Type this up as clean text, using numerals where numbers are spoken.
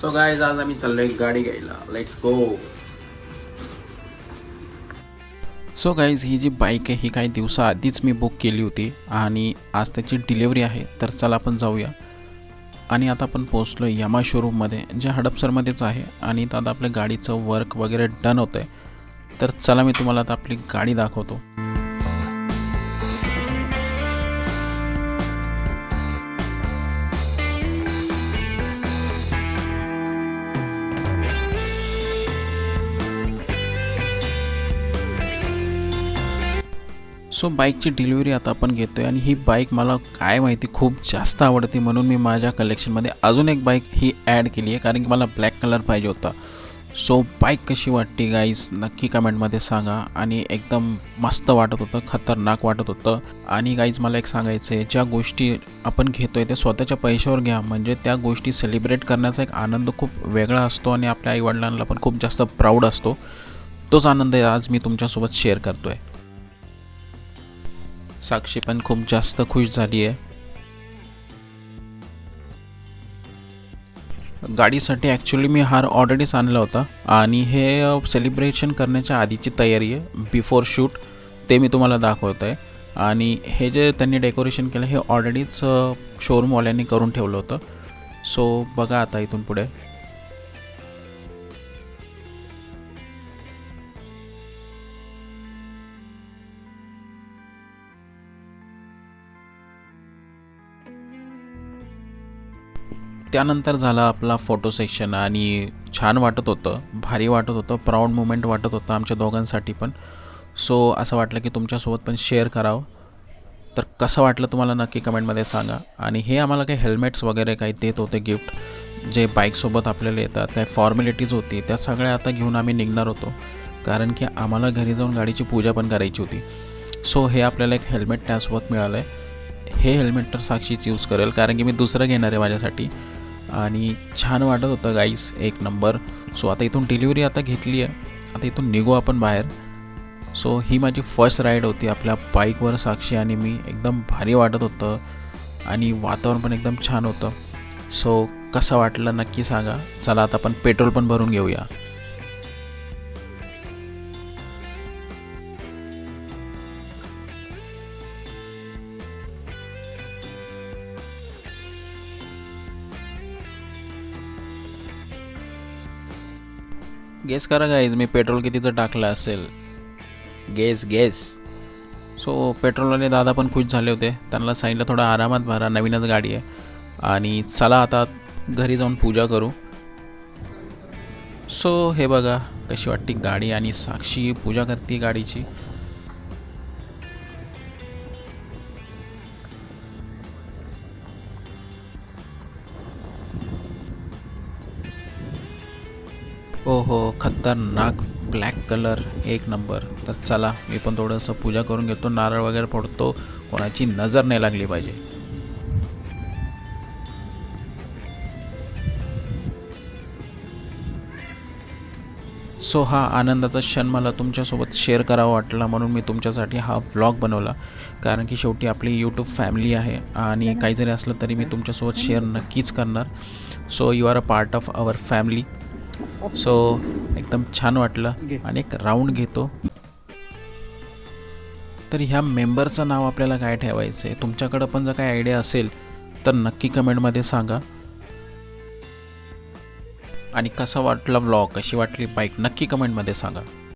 So guys आज आम्ही चाललोय गाडी घ्यायला. Let's go. सो गाईज ही जी बाईक आहे ही काही दिवसाआधीच मी बुक केली होती आणि आज त्याची डिलिव्हरी आहे. तर चला आपण जाऊया. आणि आता आपण पोहोचलो यमा शोरूममध्ये, जे हडपसरमध्येच आहे. आणि आता आपल्या गाडीचं वर्क वगैरे डन होतं आहे. तर चला मी तुम्हाला आता आपली गाडी दाखवतो. सो बाईकची डिलिव्हरी आता आपण घेतो आहे. आणि ही बाईक मला काय माहिती खूप जास्त आवडते, म्हणून मी माझ्या कलेक्शनमध्ये अजून एक बाईक ही ॲड केली आहे, कारण की मला ब्लॅक कलर पाहिजे होता. सो बाईक कशी वाटते गाईज नक्की कमेंटमध्ये सांगा. आणि एकदम मस्त वाटत होतं, खतरनाक वाटत होतं. आणि गाईज मला एक सांगायचं आहे, ज्या गोष्टी आपण घेतो आहे ते स्वतःच्या पैशावर घ्या, म्हणजे त्या गोष्टी सेलिब्रेट करण्याचा एक आनंद खूप वेगळा असतो आणि आपल्या आईवडिलांना पण खूप जास्त प्राऊड असतो. तोच आनंद आज मी तुमच्यासोबत शेअर करतो आहे. साक्षी पण खूप जास्त खुश झाली आहे. गाडीसाठी ॲक्च्युली मी हार ऑलरेडीच आणला होता आणि हे सेलिब्रेशन करण्याच्या आधीची तयारी आहे, बिफोर शूट. ते मी तुम्हाला दाखवत आहे. आणि हे जे त्यांनी डेकोरेशन केलं हे ऑलरेडीच शोरूमवाल्यांनी करून ठेवलं होतं. सो बघा आता इथून पुढे. त्यानंतर झाला आपला फोटो सेक्शन आणि छान वाटत होतं, भारी वाटत होतं, प्राऊड मुमेंट वाटत होतं आमच्या दोघांसाठी पण. सो असं वाटलं की तुमच्यासोबत पण शेअर करावं. तर कसं वाटलं तुम्हाला नक्की कमेंटमध्ये सांगा. आणि हे आम्हाला काही हेल्मेट्स वगैरे काही देत होते गिफ्ट, जे बाईकसोबत आपल्याला येतात. काही फॉर्मॅलिटीज होती त्या सगळ्या आता घेऊन आम्ही निघणार होतो, कारण की आम्हाला घरी जाऊन गाडीची पूजा पण करायची होती. सो हे आपल्याला एक हेल्मेट त्यासोबत मिळालं आहे. हे हेल्मेट तर साक्षीच यूज करेल, कारण की मी दुसरं घेणार आहे माझ्यासाठी. आणि छान वाटत होतं गाईस, एक नंबर. सो आता इथून डिलिव्हरी आता घेतली आहे, आता इथून निघू आपण बाहेर. सो ही माझी फर्स्ट राईड होती आपल्या बाईकवर, साक्षी आणि मी. एकदम भारी वाटत होतं आणि वातावरण पण एकदम छान होतं. सो कसं वाटलं नक्की सांगा. चला आता आपण पेट्रोल पण भरून घेऊया. गेस करा गाईज मी पेट्रोल कितीचं टाकलं असेल. गेस. सो पेट्रोलवाले दादा पण खुश झाले होते. त्यांना सांगितलं थोडं आरामात भरा, नवीनच गाडी आहे. आणि चला आता घरी जाऊन पूजा करू. सो हे बघा कशी वाटते गाडी, आणि साक्षी पूजा करते गाडीची. ओहो खतरनाक ब्लॅक कलर, एक नंबर. तर चला मी पण थोडंसं पूजा करून घेतो, नारळ वगैरे फोडतो, कोणाची नजर नाही लागली पाहिजे. सो हा आनंदाचा क्षण मला तुमच्यासोबत शेअर करावा वाटला, म्हणून मी तुमच्यासाठी हा व्लॉग बनवला. कारण की शेवटी आपली यूट्यूब फॅमिली आहे आणि काही जरी असलं तरी मी तुमच्यासोबत शेअर नक्कीच करणार. So you are a part of our family. So एकदम छान वाटलं. आणि एक राऊंड घेतो. तर ह्या मेंबरचं नाव आपल्याला काय ठेवायचं आहे, तुमच्याकडं पण जर काही आयडिया असेल तर नक्की कमेंटमध्ये सांगा. आणि कसा वाटला व्लॉग, कशी वाटली बाईक नक्की कमेंटमध्ये सांगा.